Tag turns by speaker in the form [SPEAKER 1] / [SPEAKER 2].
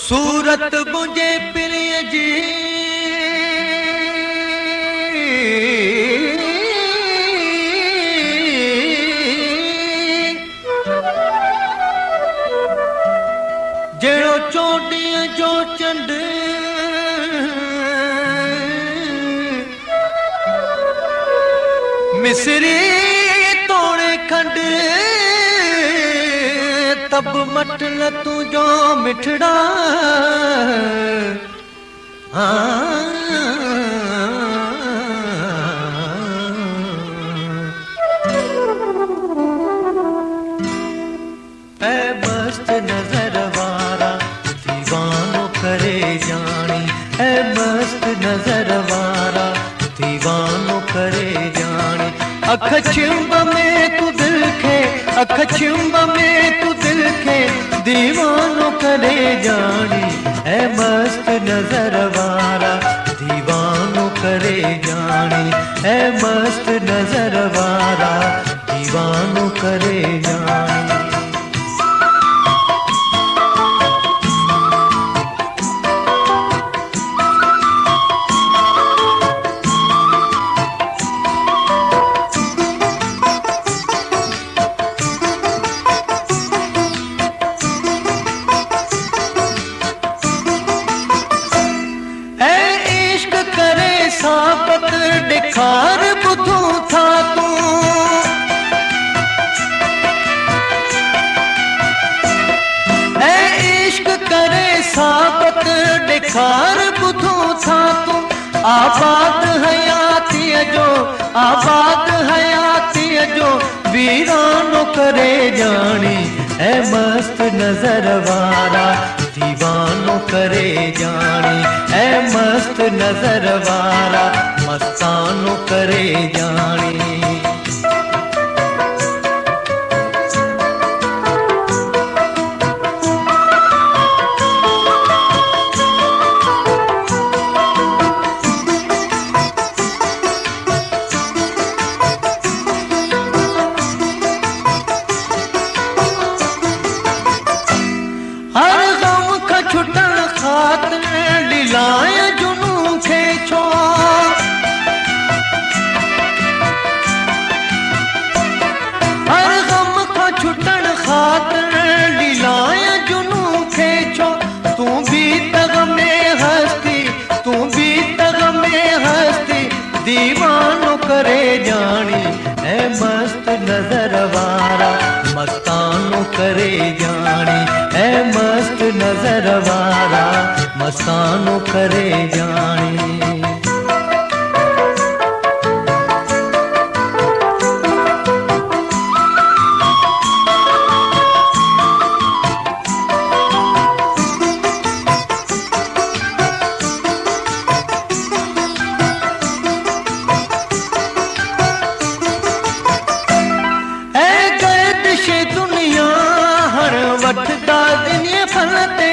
[SPEAKER 1] सूरत मुझे प्रिय जी जेड़ो चोटियां जो चंड मिसरी तोड़े खंड तब मटल तू जो मिठड़ा ऐ मस्त नजर वारा दीवानो करे जानी ऐ मस्त नजर वारा दीवानो करे जानी अख चिंब में तू दिल खे अख चिंब में तू दिल खे दीवानो करे जानी ऐ मस्त नजर वारा दीवानो करे जानी ऐ मस्त नजर वारा दीवानो करे जानी साबत दिखार बुधू था तू ऐ इश्क करे साबत दिखार बुधू था तू आबाद हयाती जो वीरानो करे जानी ऐ मस्त नजर वारा दीवानो करे जानी ऐ मस्त नजर वारा मस्तानो करे जानी छुटन खातिर लीलाय जुनू खे छो हर गम का छुटन खातिर लीलाय जुनू खे छो तू भी तग में हस्ती दीवानो करे जानी ऐ मस्त नजर वारा मस्तानो करे जानी ऐ मस्त नजर वारा मस्तानो करे जानी दुनिया हर वठदा दुनिया फलते